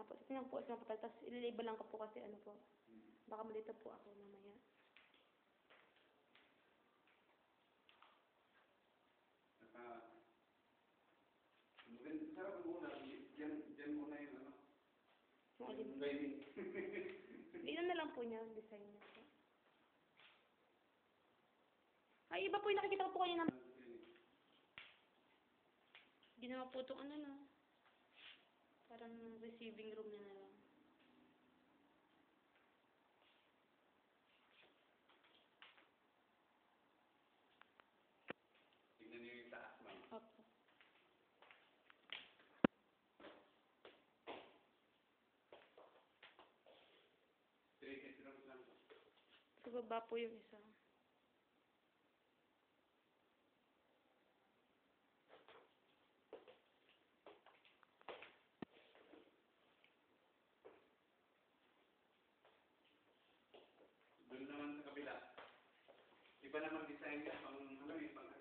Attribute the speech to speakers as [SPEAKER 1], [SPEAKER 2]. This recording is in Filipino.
[SPEAKER 1] Apo, tingnan po sa papel, tapos ililabel lang ko po kasi ano po. Baka malito po ako mamaya.
[SPEAKER 2] Sarap muna, dyan muna yung ano.
[SPEAKER 1] Yung alin.
[SPEAKER 2] Lining.
[SPEAKER 1] Ilan na lang po niya, yung design niya po. Ay, iba po yung nakikita ko po kanina. Ginawa po itong ano na. Parang receiving room niya na lang.
[SPEAKER 2] Tignan niyo yung taas, ma'am.
[SPEAKER 1] Opo.
[SPEAKER 2] Three rooms lang po.
[SPEAKER 1] Sa baba po yung isa.
[SPEAKER 2] Doon naman sa kabila. Iba naman design niya, pang ano eh, pang